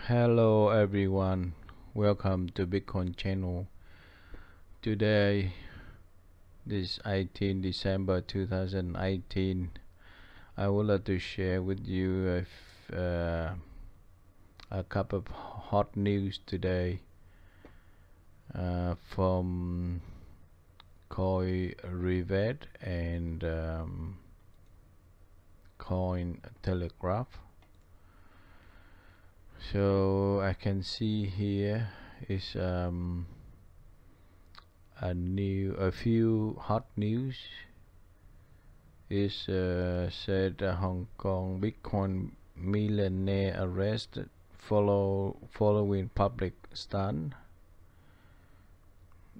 Hello everyone, welcome to Bitcoin channel. Today, this 18 December 2018, I would like to share with you a couple of hot news today from Coin Revet and Coin Telegraph. So I can see here is a few hot news. Is said Hong Kong Bitcoin millionaire arrested following public stunt,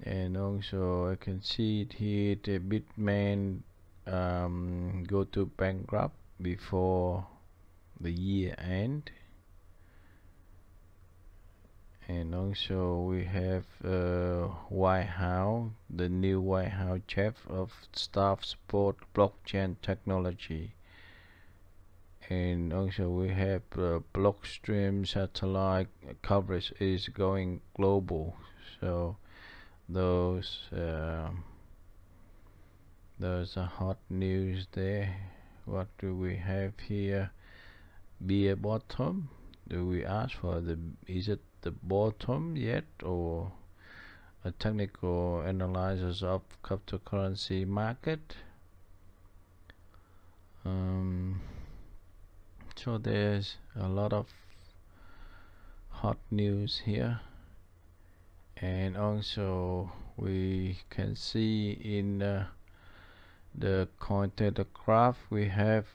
and also I can see it here the Bitman go to bankrupt before the year end. And also we have White House, the new White House chief of staff support blockchain technology. And also we have blockstream satellite coverage is going global. So those are hot news there. What do we have here? Beer bottom. Do we ask for is it the bottom yet, or a technical analysis of cryptocurrency market? So there's a lot of hot news here, and also we can see in the Coin Telegraph we have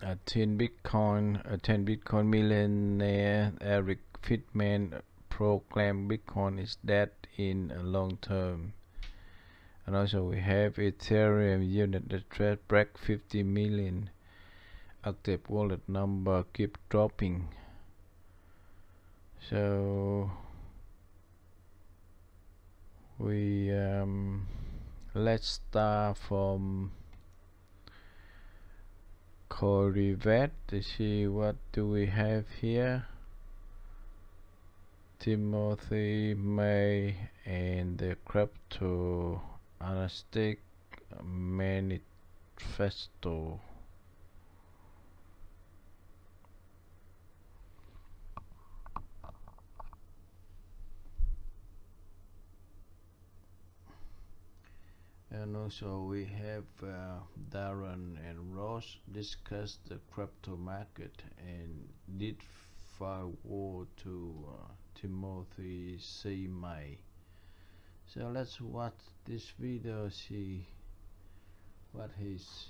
a 10 Bitcoin millionaire Eric Feynman proclaimed Bitcoin is dead in a long term. And also we have Ethereum unit that break 50 million. Active wallet number keep dropping. So we let's start from Corrivet to see what do we have here. Timothy May and the crypto anarchistic manifesto. And also we have Darren and Ross discuss the crypto market and did forward to Timothy C. May. So let's watch this video, see what he's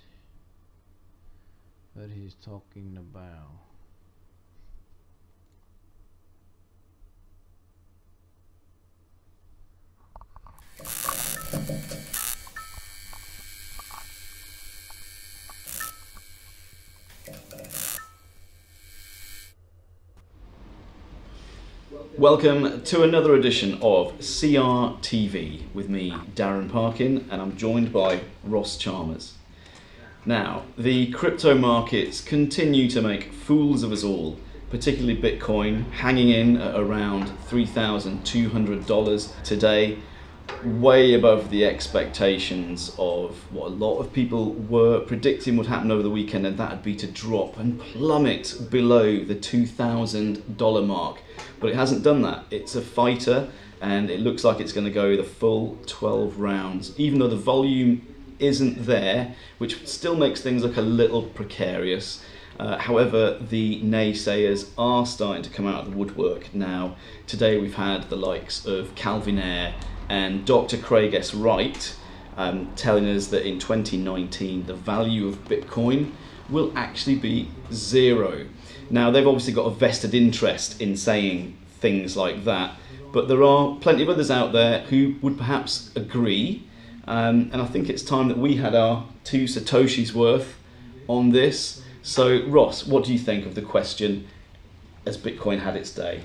talking about. Welcome to another edition of CRTV with me, Darren Parkin, and I'm joined by Ross Chalmers. Now, the crypto markets continue to make fools of us all, particularly Bitcoin, hanging in at around $3,200 today, way above the expectations of what a lot of people were predicting would happen over the weekend, and that would be to drop and plummet below the $2,000 mark. But it hasn't done that. It's a fighter, and it looks like it's going to go the full 12 rounds, even though the volume isn't there, which still makes things look a little precarious. However, the naysayers are starting to come out of the woodwork now. Today we've had the likes of Calvin Ayre and Dr. Craig S. Wright telling us that in 2019 the value of Bitcoin will actually be zero. Now, they've obviously got a vested interest in saying things like that, but there are plenty of others out there who would perhaps agree, and I think it's time that we had our 2 Satoshis worth on this. So, Ross, what do you think of the question, has Bitcoin had its day?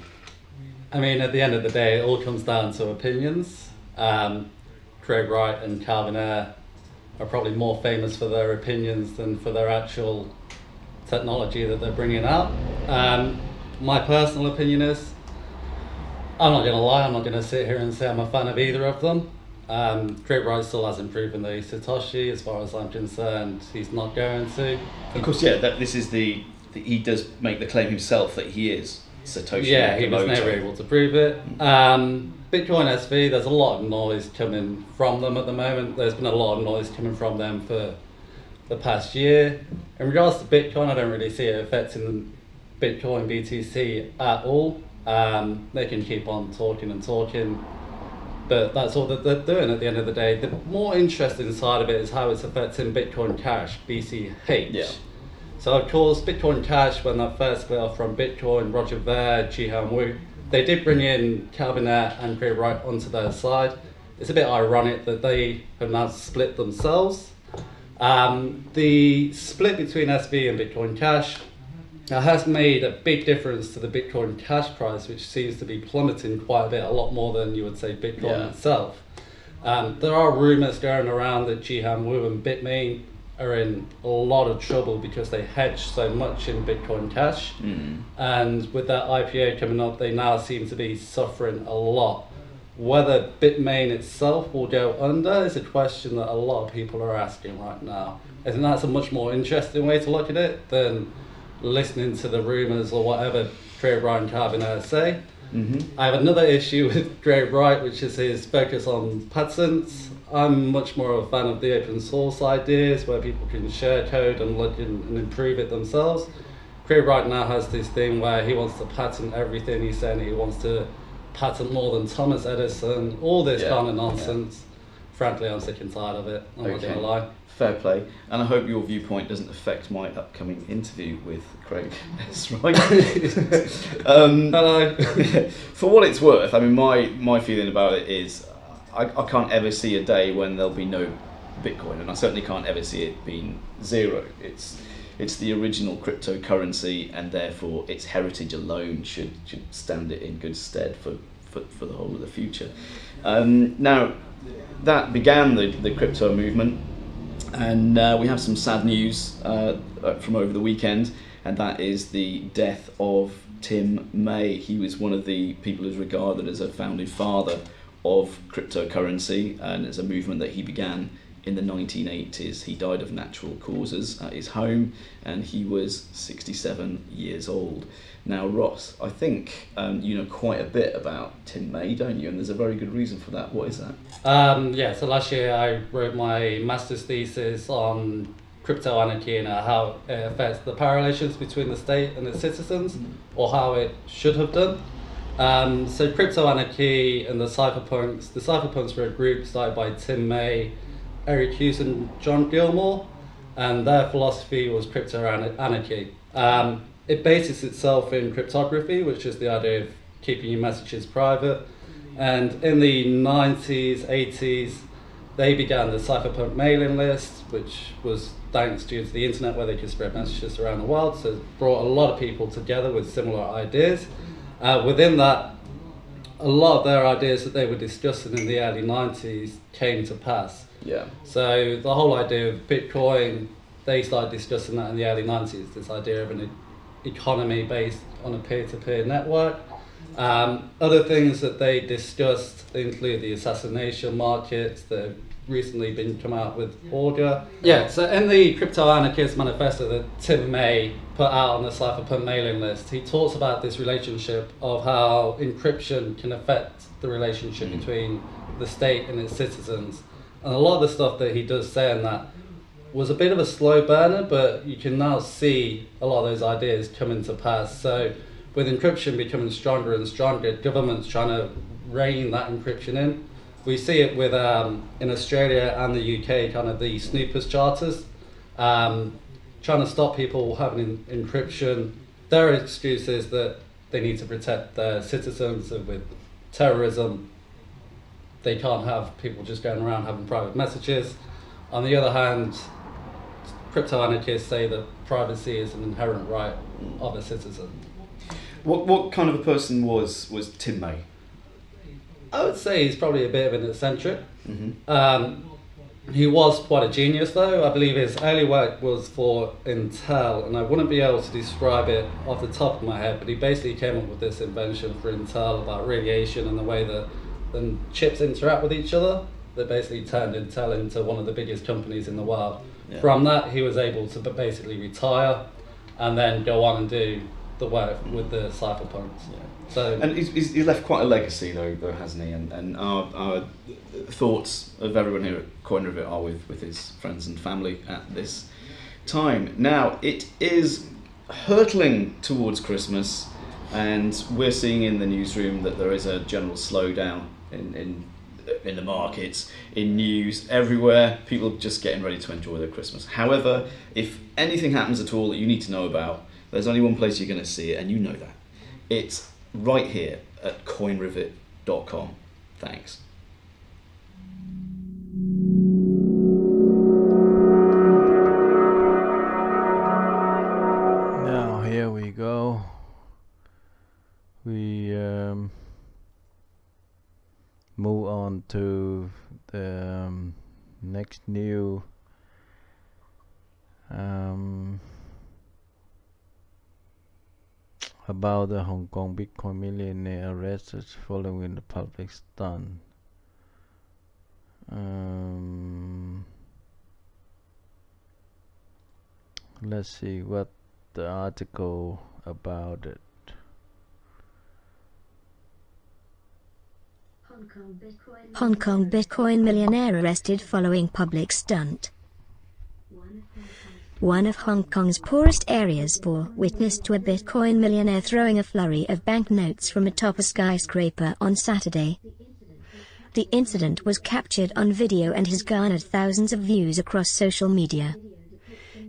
I mean, at the end of the day, it all comes down to opinions. Craig Wright and Calvin Ayre are probably more famous for their opinions than for their actual technology that they're bringing out. my personal opinion is, I'm not going to lie, I'm not going to sit here and say I'm a fan of either of them. Craig Wright still hasn't proven that he's Satoshi. As far as I'm concerned, he's not going to. Of course, yeah, this is he does make the claim himself that he is Satoshi Nakamoto. Yeah, he was never able to prove it. Bitcoin SV, there's a lot of noise coming from them at the moment. There's been a lot of noise coming from them for the past year. In regards to Bitcoin, I don't really see it affecting Bitcoin BTC at all. They can keep on talking and talking, but that's all that they're doing at the end of the day. The more interesting side of it is how it's affecting Bitcoin Cash, BCH. Yeah. So of course, Bitcoin Cash, when that first split off from Bitcoin, Roger Ver, Jihan Wu, they did bring in Calvinaire and Craig Wright onto their side. It's a bit ironic that they have now split themselves. The split between SV and Bitcoin Cash has made a big difference to the Bitcoin Cash price, which seems to be plummeting quite a bit, a lot more than you would say Bitcoin itself. There are rumors going around that Jihan Wu and Bitmain are in a lot of trouble because they hedge so much in Bitcoin Cash. And with that IPO coming up, they now seem to be suffering a lot. Whether Bitmain itself will go under is a question that a lot of people are asking right now. I think that's a much more interesting way to look at it than listening to the rumors or whatever Craig Wright and Calvinaire say. I have another issue with Craig Wright, which is his focus on patents. I'm much more of a fan of the open source ideas where people can share code and look and improve it themselves. Craig Wright now has this thing where he wants to patent everything. He's saying he wants to patent more than Thomas Edison, all this kind of nonsense. Frankly, I'm sick and tired of it. I'm not going to lie. Fair play. And I hope your viewpoint doesn't affect my upcoming interview with Craig. That's right. Hello. For what it's worth, I mean, my feeling about it is I can't ever see a day when there'll be no Bitcoin, and I certainly can't ever see it being zero. It's the original cryptocurrency, and therefore its heritage alone should stand it in good stead for the whole of the future. Now, that began the crypto movement, and we have some sad news from over the weekend, and that is the death of Tim May. He was one of the people who's regarded as a founding father of cryptocurrency, and it's a movement that he began in the 1980s. He died of natural causes at his home, and he was 67 years old. Now, Ross, I think you know quite a bit about Tim May, don't you? And there's a very good reason for that. What is that? Yeah, so last year I wrote my master's thesis on crypto anarchy and how it affects the power relations between the state and its citizens, or how it should have done. So crypto anarchy and the cypherpunks were a group started by Tim May, Eric Hughes and John Gilmore, and their philosophy was crypto anarchy. It bases itself in cryptography, which is the idea of keeping your messages private. And in the 90s, 80s, they began the cypherpunk mailing list, which was thanks due to the internet where they could spread messages around the world. So it brought a lot of people together with similar ideas. Within that, a lot of their ideas that they were discussing in the early 90s came to pass. Yeah. So the whole idea of Bitcoin, they started discussing that in the early 90s, this idea of an economy based on a peer-to-peer network. Other things that they discussed include the assassination markets that have recently been come out with Augur. Yeah, so in the Crypto Anarchist Manifesto that Tim May put out on the cypherpunk mailing list, he talks about this relationship of how encryption can affect the relationship between the state and its citizens. And a lot of the stuff that he does say in that was a bit of a slow burner, but you can now see a lot of those ideas coming to pass. So with encryption becoming stronger and stronger, governments trying to rein that encryption in. We see it with, in Australia and the UK, kind of the snoopers charters, trying to stop people having encryption. Their excuse is that they need to protect their citizens, and with terrorism, they can't have people just going around having private messages. On the other hand, crypto anarchists say that privacy is an inherent right of a citizen. What kind of a person was Tim May? I would say he's probably a bit of an eccentric. He was quite a genius though. I believe his early work was for Intel, and I wouldn't be able to describe it off the top of my head, but he basically came up with this invention for Intel about radiation and the way that the chips interact with each other, that basically turned Intel into one of the biggest companies in the world. Yeah. From that, he was able to basically retire and then go on and do the work with the cypherpunks. Yeah. So, and he's left quite a legacy though, hasn't he? And our thoughts of everyone here at CoinRivet are with his friends and family at this time. Now it is hurtling towards Christmas, and we're seeing in the newsroom that there is a general slowdown in the markets, in news, everywhere. People just getting ready to enjoy their Christmas. However, if anything happens at all that you need to know about, there's only one place you're going to see it, and you know that. It's right here at coinrivet.com. Thanks. Now here we go. We move on to the next new about the Hong Kong Bitcoin millionaire arrested following the public stunt. Let's see what the article about it. Hong Kong Bitcoin millionaire arrested following public stunt. One of Hong Kong's poorest areas bore witness to a Bitcoin millionaire throwing a flurry of banknotes from atop a skyscraper on Saturday. The incident was captured on video and has garnered thousands of views across social media.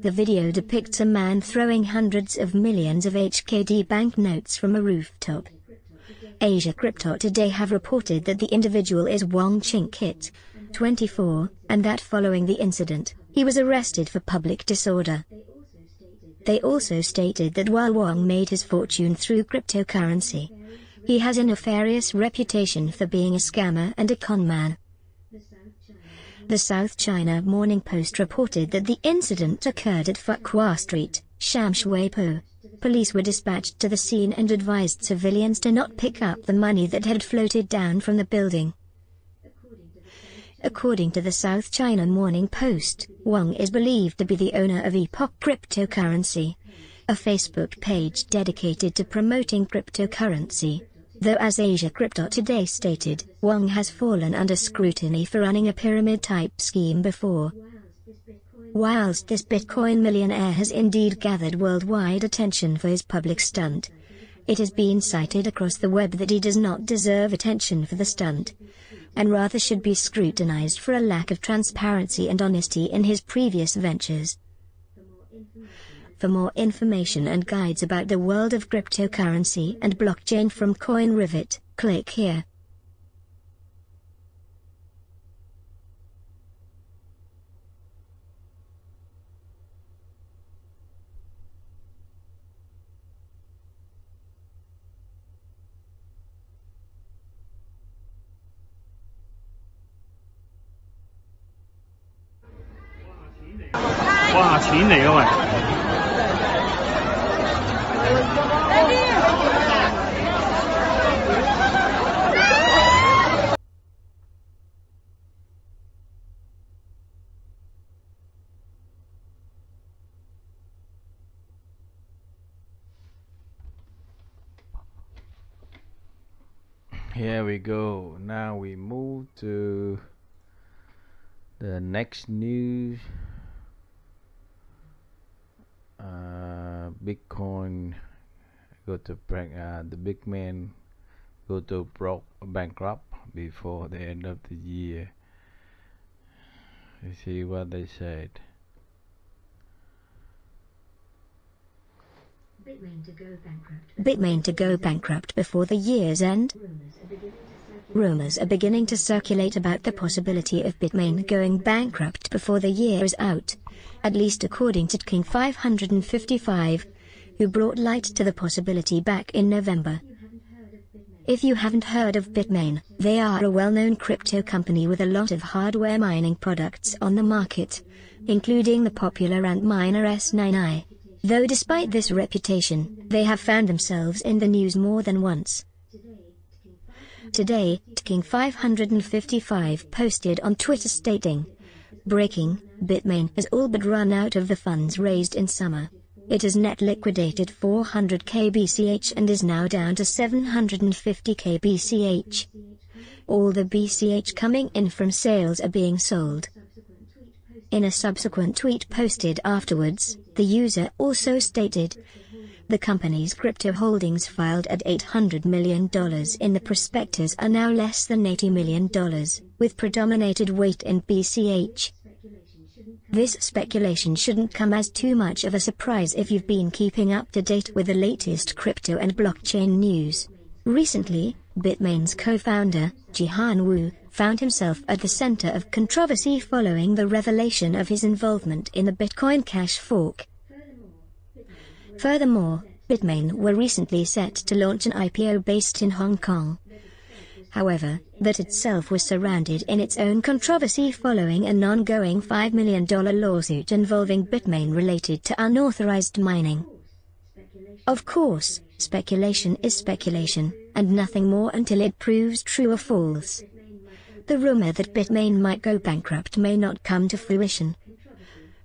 The video depicts a man throwing hundreds of millions of HKD banknotes from a rooftop. Asia Crypto Today have reported that the individual is Wong Ching Kit, 24, and that following the incident, he was arrested for public disorder. They also stated that while Wong made his fortune through cryptocurrency, he has a nefarious reputation for being a scammer and a conman. The South China Morning Post reported that the incident occurred at Fuk Hua Street, Sham Shui Po. Police were dispatched to the scene and advised civilians to not pick up the money that had floated down from the building. According to the South China Morning Post, Wong is believed to be the owner of Epoch Cryptocurrency, a Facebook page dedicated to promoting cryptocurrency, though as Asia Crypto Today stated, Wong has fallen under scrutiny for running a pyramid-type scheme before. Whilst this Bitcoin millionaire has indeed gathered worldwide attention for his public stunt, it has been cited across the web that he does not deserve attention for the stunt, and rather should be scrutinized for a lack of transparency and honesty in his previous ventures. For more information and guides about the world of cryptocurrency and blockchain from CoinRivet, click here. Here we go. Now we move to the next news. Bitcoin go to the big man go to bankrupt before the end of the year. You see what they said. Bitmain to go bankrupt before the year's end. Rumors are beginning to circulate about the possibility of Bitmain going bankrupt before the year is out, at least according to King 555, who brought light to the possibility back in November. If you haven't heard of Bitmain, they are a well-known crypto company with a lot of hardware mining products on the market, including the popular Antminer S9i. Though despite this reputation, they have found themselves in the news more than once. Today, King555 posted on Twitter stating, "Breaking, Bitmain has all but run out of the funds raised in summer. It has net liquidated 400k BCH and is now down to 750k BCH. All the BCH coming in from sales are being sold." In a subsequent tweet posted afterwards, the user also stated, "The company's crypto holdings filed at $800 million in the prospectus are now less than $80 million, with predominated weight in BCH. This speculation shouldn't come as too much of a surprise if you've been keeping up to date with the latest crypto and blockchain news. Recently, Bitmain's co-founder, Jihan Wu, found himself at the center of controversy following the revelation of his involvement in the Bitcoin Cash fork. Furthermore, Bitmain were recently set to launch an IPO based in Hong Kong. However, that itself was surrounded in its own controversy following an ongoing $5 million lawsuit involving Bitmain related to unauthorized mining. Of course, speculation is speculation, and nothing more until it proves true or false. The rumor that Bitmain might go bankrupt may not come to fruition.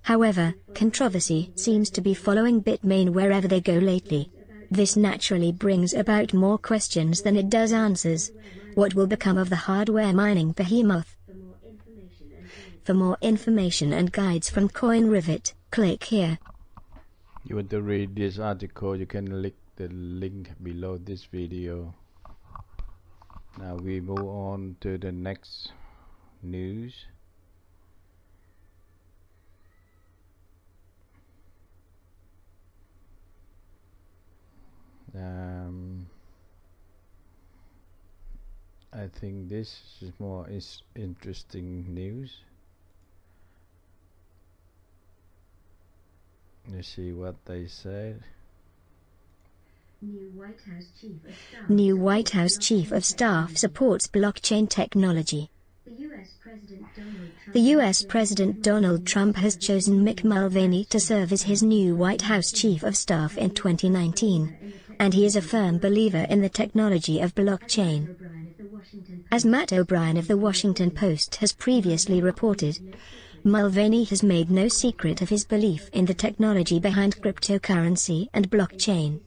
However, controversy seems to be following Bitmain wherever they go lately. This naturally brings about more questions than it does answers. What will become of the hardware mining behemoth? For more information and guides from CoinRivet, click here. You want to read this article, you can click the link below this video. Now we move on to the next news. I think this is more interesting news. Let's see what they said. New White House Chief of Staff supports blockchain technology. The US President Donald Trump has chosen Mick Mulvaney to serve as his new White House Chief of Staff in 2019, and he is a firm believer in the technology of blockchain. As Matt O'Brien of The Washington Post has previously reported, Mulvaney has made no secret of his belief in the technology behind cryptocurrency and blockchain.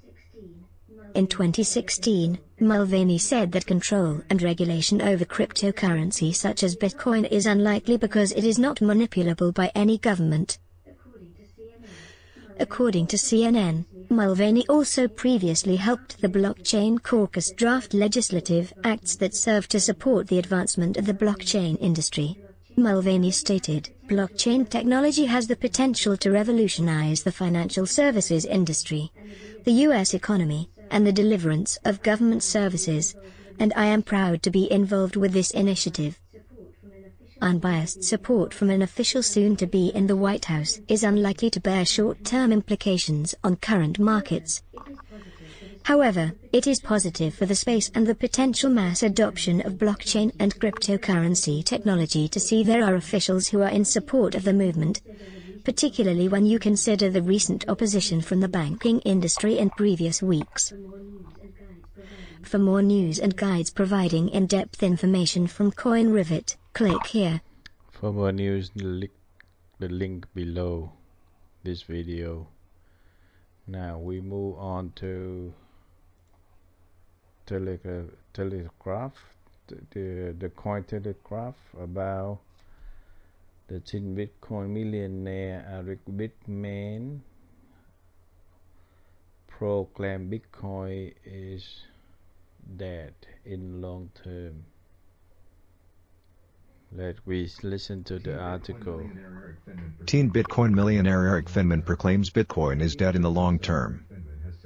In 2016, Mulvaney said that control and regulation over cryptocurrency such as Bitcoin is unlikely because it is not manipulable by any government. According to CNN, Mulvaney also previously helped the Blockchain Caucus draft legislative acts that serve to support the advancement of the blockchain industry. Mulvaney stated, "Blockchain technology has the potential to revolutionize the financial services industry, the U.S. economy, and the deliverance of government services, and I am proud to be involved with this initiative." Unbiased support from an official soon to be in the White House is unlikely to bear short-term implications on current markets. However, it is positive for the space and the potential mass adoption of blockchain and cryptocurrency technology to see there are officials who are in support of the movement, particularly when you consider the recent opposition from the banking industry in previous weeks. For more news and guides providing in-depth information from CoinRivet, click here. For more news, click the link below this video. Now we move on to Telegraph, the Coin Telegraph, about the teen Bitcoin millionaire Eric Feynman proclaimed Bitcoin is dead in long term. Let's listen to the article. Teen Bitcoin millionaire Eric Feynman proclaims Bitcoin is dead in the long term.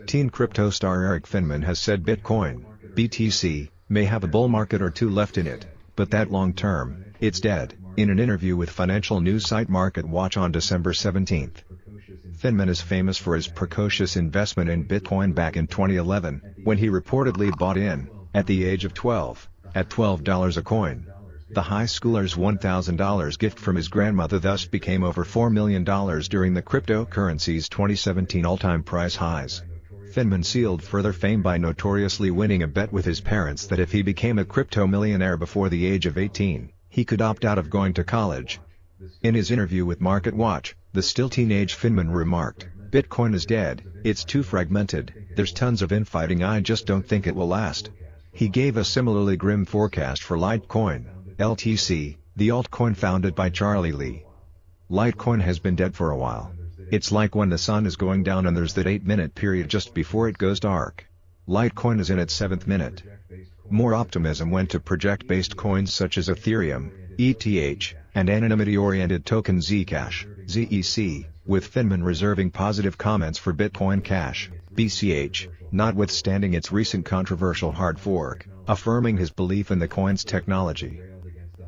Teen crypto star Eric Feynman has said Bitcoin, BTC, may have a bull market or two left in it, but that long term, it's dead, in an interview with financial news site Market Watch on December 17. Feynman is famous for his precocious investment in Bitcoin back in 2011, when he reportedly bought in, At the age of 12, at $12 a coin. The high schooler's $1,000 gift from his grandmother thus became over $4 million during the cryptocurrency's 2017 all-time price highs. Feynman sealed further fame by notoriously winning a bet with his parents that if he became a crypto millionaire before the age of 18, he could opt out of going to college. In his interview with MarketWatch, the still teenage Feynman remarked, "Bitcoin is dead, it's too fragmented, there's tons of infighting, I just don't think it will last." He gave a similarly grim forecast for Litecoin, LTC, the altcoin founded by Charlie Lee. Litecoin has been dead for a while. It's like when the sun is going down and there's that 8-minute period just before it goes dark. Litecoin is in its 7th minute. More optimism went to project-based coins such as Ethereum, ETH, and anonymity-oriented token Zcash, ZEC, with Feynman reserving positive comments for Bitcoin Cash, BCH, notwithstanding its recent controversial hard fork, affirming his belief in the coin's technology.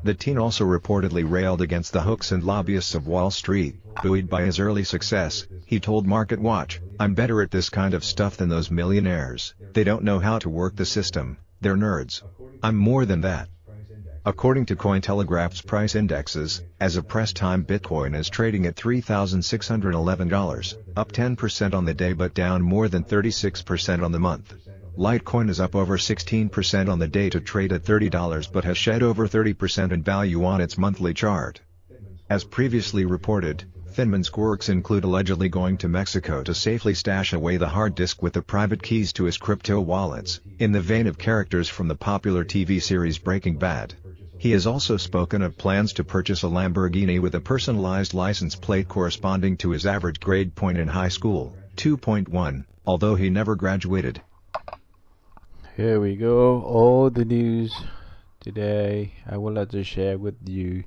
The teen also reportedly railed against the hooks and lobbyists of Wall Street. Buoyed by his early success, he told MarketWatch, "I'm better at this kind of stuff than those millionaires. They don't know how to work the system, they're nerds. I'm more than that." According to Cointelegraph's price indexes, as of press time Bitcoin is trading at $3,611, up 10% on the day but down more than 36% on the month. Litecoin is up over 16% on the day to trade at $30 but has shed over 30% in value on its monthly chart. As previously reported, Feynman's quirks include allegedly going to Mexico to safely stash away the hard disk with the private keys to his crypto wallets, in the vein of characters from the popular TV series Breaking Bad. He has also spoken of plans to purchase a Lamborghini with a personalized license plate corresponding to his average grade point in high school, 2.1, although he never graduated. Here we go, all the news today I would like to share with you,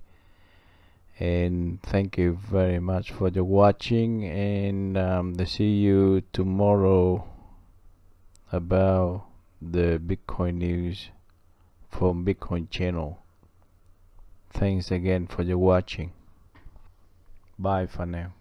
and thank you very much for the watching, and see you tomorrow about the Bitcoin news from Bitcoin channel. Thanks again for the watching. Bye for now.